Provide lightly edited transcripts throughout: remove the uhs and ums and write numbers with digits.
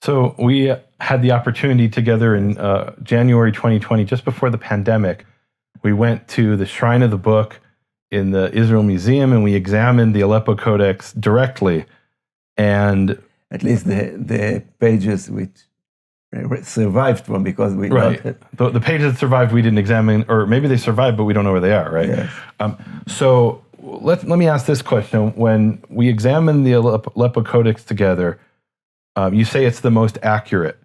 So we had the opportunity together in January 2020, just before the pandemic. We went to the Shrine of the Book in the Israel Museum, and we examined the Aleppo Codex directly. And at least the pages which survived from, because we right, the pages that survived we didn't examine, or maybe they survived, but we don't know where they are, right? Yes. So let me ask this question: when we examine the Aleppo Codex together, you say it's the most accurate.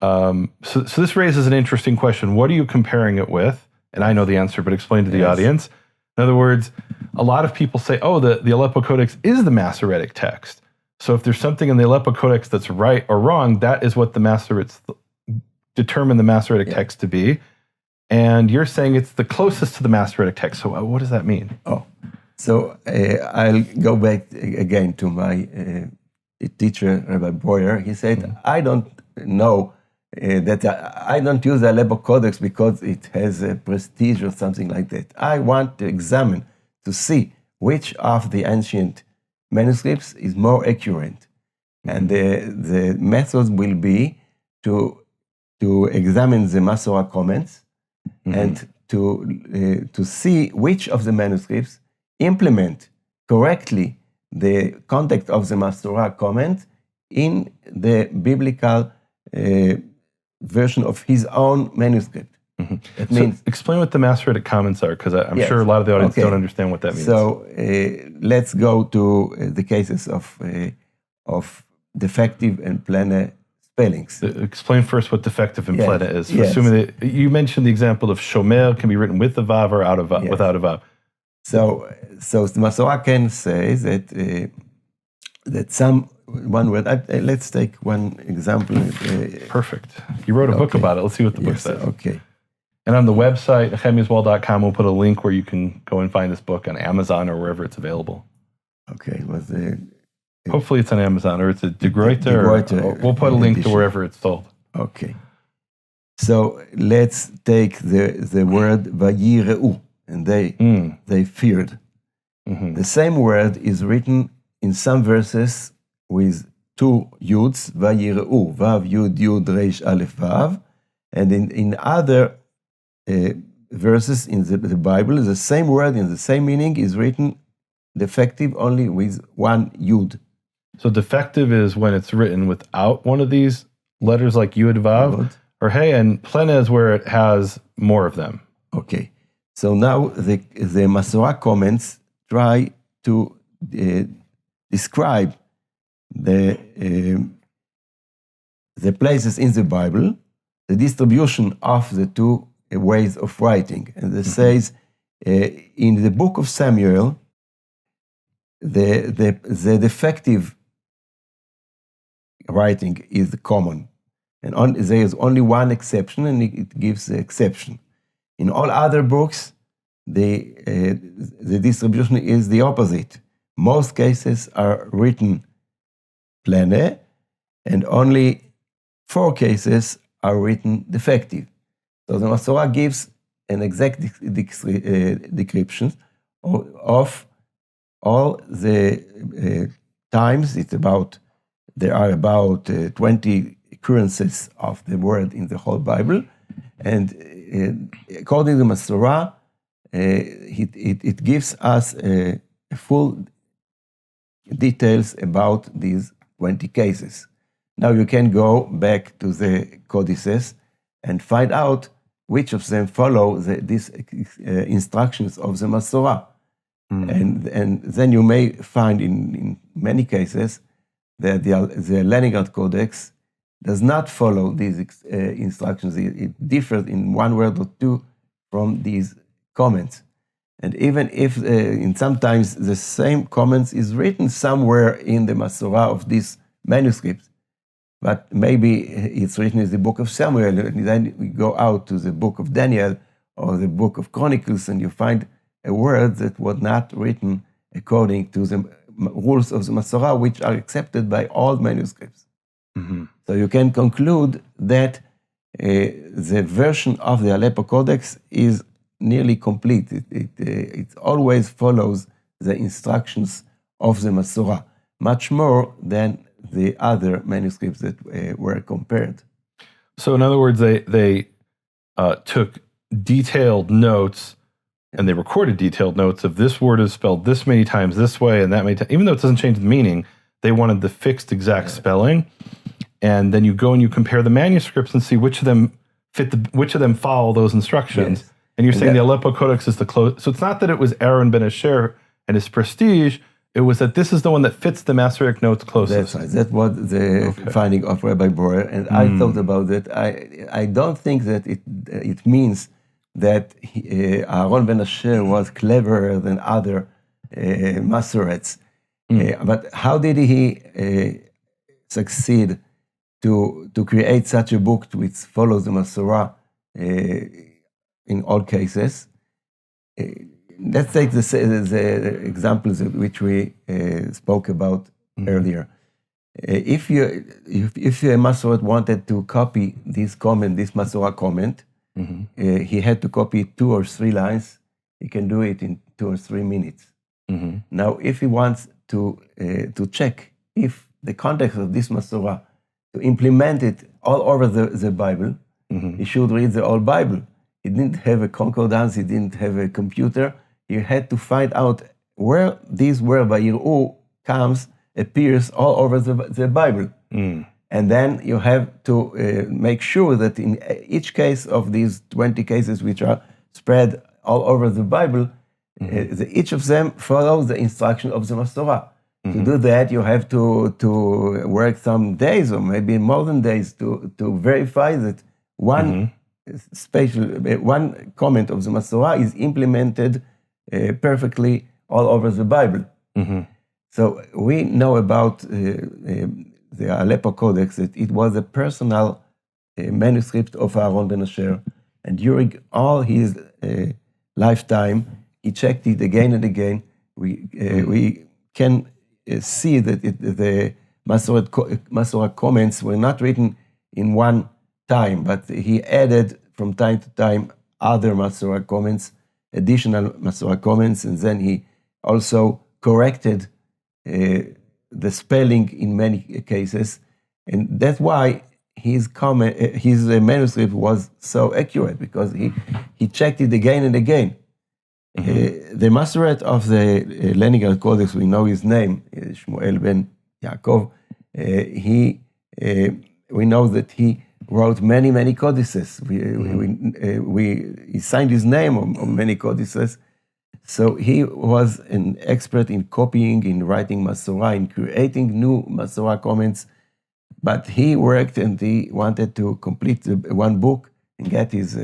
So this raises an interesting question. What are you comparing it with? And I know the answer, but explain to the audience. In other words, a lot of people say, oh, the Aleppo Codex is the Masoretic text. So if there's something in the Aleppo Codex that's right or wrong, that is what the Masoretes determine the Masoretic text to be. And you're saying it's the closest to the Masoretic text. So what does that mean? So I'll go back again to my teacher, Rabbi Boyer. He said, I don't know that I don't use the Aleppo Codex because it has a prestige or something like that. I want to examine to see which of the ancient manuscripts is more accurate. And the method will be to examine the Masorah comments and to see which of the manuscripts implement correctly the context of the Masorah comment in the biblical version of his own manuscript. That means, explain what the Masoretic comments are, because I'm sure a lot of the audience don't understand what that means. So let's go to the cases of defective and plena spellings. Explain first what defective and plena is. Yes. Assuming that you mentioned the example of shomer can be written with a vav or out of vav, without a vav. So the Masorah can say that some one word. Let's take one example. Perfect. You wrote a book about it. Let's see what the book says. Okay. And on the website, nehemiaswall.com, we'll put a link where you can go and find this book on Amazon or wherever it's available. Okay. Hopefully it's on Amazon, or it's a De Gruyter. We'll put a link to wherever it's sold. Okay. So let's take the word vayireu, and they feared. The same word is written in some verses with two yuds, vayireu, vav yud yud reish aleph vav, and in other verses in the Bible, the same word in the same meaning is written defective only with one yud. So defective is when it's written without one of these letters like yud vav or hey, and plena is where it has more of them. Okay. So now the Masorah comments try to describe the places in the Bible, the distribution of the two ways of writing. And it says in the book of Samuel, the defective writing is common. And there is only one exception, and it gives the exception. In all other books, the distribution is the opposite. Most cases are written plena, and only 4 cases are written defective. So the Masorah gives an exact description of all the times. There are about 20 occurrences of the word in the whole Bible, and according to Masorah, it gives us full details about these 20 cases. Now you can go back to the codices and find out which of them follow these instructions of the Masorah. And then you may find in many cases that the Leningrad Codex does not follow these instructions. It differs in one word or two from these comments. And even if sometimes the same comments is written somewhere in the Masorah of this manuscript, but maybe it's written in the book of Samuel, and then we go out to the book of Daniel or the book of Chronicles, and you find a word that was not written according to the rules of the Masorah, which are accepted by all manuscripts. So you can conclude that the version of the Aleppo Codex is nearly complete. It always follows the instructions of the Masorah, much more than the other manuscripts that were compared. So in other words, they took detailed notes and they recorded detailed notes of this word is spelled this many times this way and that many times. Even though it doesn't change the meaning, they wanted the fixed exact spelling. And then you go and you compare the manuscripts and see which of them which of them follow those instructions. Yes. And you're saying the Aleppo Codex is the close. So it's not that it was Aaron ben Asher and his prestige. It was that this is the one that fits the Masoretic notes closest. That's right. That was the finding of Rabbi Breuer, and I thought about it. I don't think that it means that Aaron ben Asher was cleverer than other Masoretes. But how did he succeed to create such a book which follows the Masorah in all cases? Let's take the examples which we spoke about earlier. If a Masoret wanted to copy this Masorah comment, he had to copy 2 or 3 lines. He can do it in 2 or 3 minutes. Now, if he wants to check if the context of this Masorah, to implement it all over the Bible, he should read the whole Bible. He didn't have a concordance. He didn't have a computer. You had to find out where this word Vayiru appears all over the Bible. And then you have to make sure that in each case of these 20 cases which are spread all over the Bible, each of them follows the instruction of the Masorah. To do that, you have to work some days or maybe more than days to verify that one comment of the Masorah is implemented perfectly all over the Bible. So we know about the Aleppo Codex that it was a personal manuscript of Aaron ben Asher, and during all his lifetime, he checked it again and again. We can see that the Masorah comments were not written in one time, but he added from time to time other Masorah comments, additional Masorah comments, and then he also corrected the spelling in many cases, and that's why his manuscript was so accurate, because he checked it again and again. The Masoret of the Leningrad Codex, we know his name, Shmuel ben Yaakov. We know that he wrote many codices. He signed his name on many codices. So he was an expert in copying, in writing Masorah, in creating new Masorah comments. But he worked and he wanted to complete one book and get his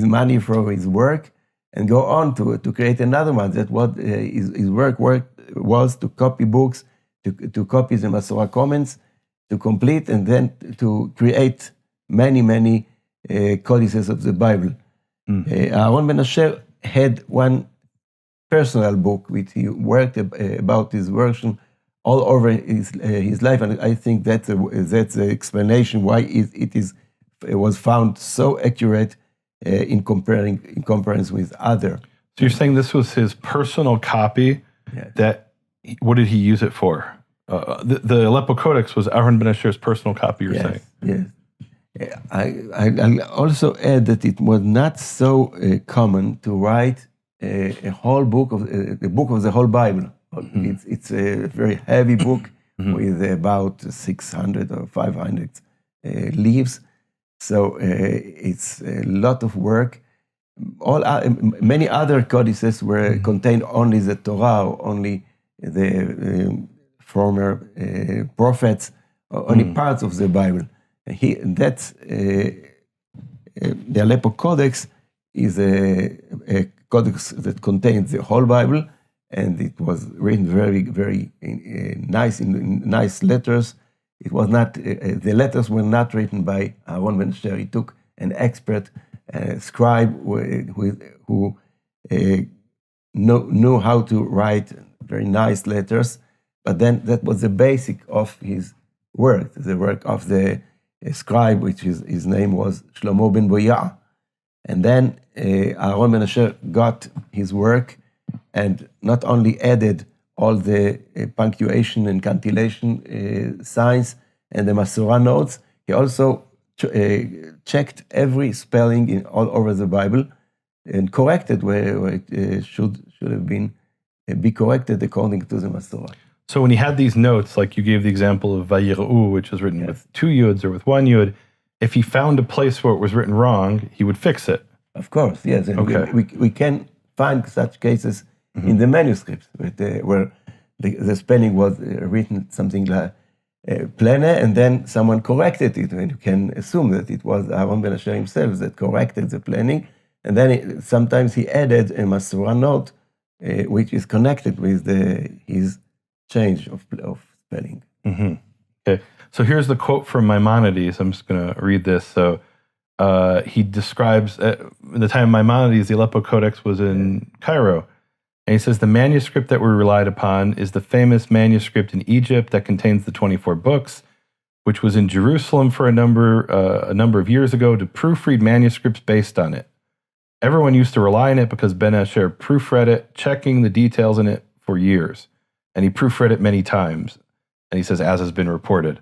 money for his work and go on to create another one. That's what his work was, to copy books, to copy the Masorah comments, to complete and then to create many codices of the Bible. Aaron ben Asher had one personal book which he worked about his version all over his life, and I think that's the explanation why it was found so accurate in comparison with other. So you're saying this was his personal copy? Yes. What did he use it for? The Aleppo Codex was Aaron ben Asher's personal copy, you're saying? Yes. I'll also add that it was not so common to write a whole book of the whole Bible. It's a very heavy book with about 600 or 500 leaves. So it's a lot of work. Many other codices were contained only the Torah, or only the former prophets, or only parts of the Bible. The Aleppo Codex is a codex that contains the whole Bible, and it was written very nice in nice letters. It was not the letters were not written by Aaron ben Asher. He took an expert scribe who knew how to write very nice letters. But then that was the basic of his work, the work of the scribe, which his name was Shlomo ben Boya. And then Aaron ben Asher got his work and not only added all the punctuation and cantillation signs and the Masorah notes. He also checked every spelling in all over the Bible and corrected where it should have been be corrected according to the Masorah. So when he had these notes, like you gave the example of Vayir'u, which is written with 2 yuds or with 1 yud, if he found a place where it was written wrong, he would fix it. Of course, yes. And Okay. we can find such cases in the manuscripts where the spelling was written something like plene, and then someone corrected it, and you can assume that it was Aaron ben Asher himself that corrected the planning, and then sometimes he added a Masorah note, which is connected with his change of spelling. Mm-hmm. Okay, so here's the quote from Maimonides. I'm just going to read this. So he describes, at the time of Maimonides, the Aleppo Codex was in Cairo. And he says, the manuscript that we relied upon is the famous manuscript in Egypt that contains the 24 books, which was in Jerusalem for a number of years ago to proofread manuscripts based on it. Everyone used to rely on it because Ben Asher proofread it, checking the details in it for years. And he proofread it many times. And he says, as has been reported.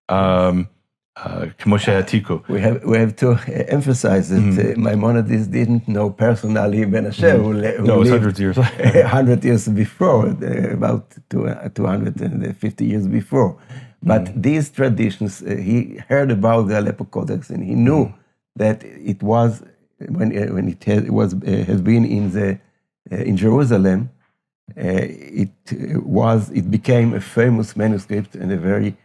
Moshe Atiku. We have to emphasize that Maimonides didn't know personally Ben Asher, who No, it was lived 100 years. 100 years before, about 250 years before. But these traditions, he heard about the Aleppo Codex, and he knew that it was when it has been in Jerusalem. It became a famous manuscript and a very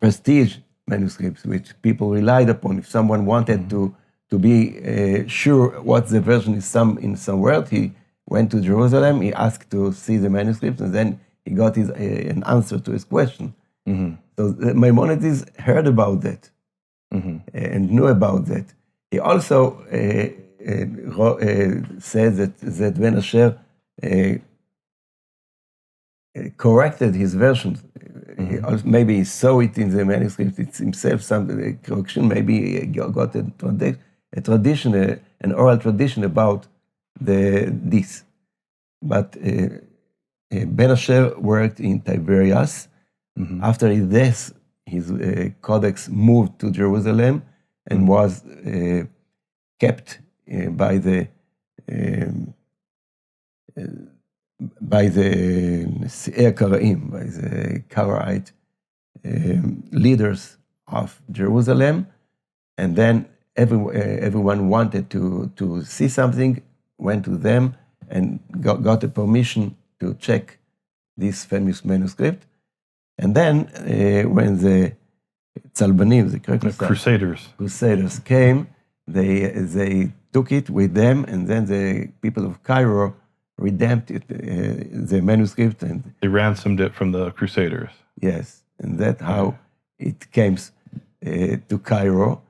prestige manuscripts, which people relied upon. If someone wanted to be sure what the version is in some word, he went to Jerusalem, he asked to see the manuscript, and then he got an answer to his question. So Maimonides heard about that and knew about that. He also said that Ben Asher corrected his version. Maybe he saw it in the manuscript it's himself, some correction. Maybe he got an oral tradition about this. But Ben Asher worked in Tiberias. After his death, his codex moved to Jerusalem and was kept by the Karaim, by the Karaite leaders of Jerusalem, and then everyone wanted to see something, went to them and got a permission to check this famous manuscript. And then when the Tzalbanim, the Crusaders came, they took it with them, and then the people of Cairo redeemed it, the manuscript, and they ransomed it from the Crusaders. Yes, and that's how it came to Cairo.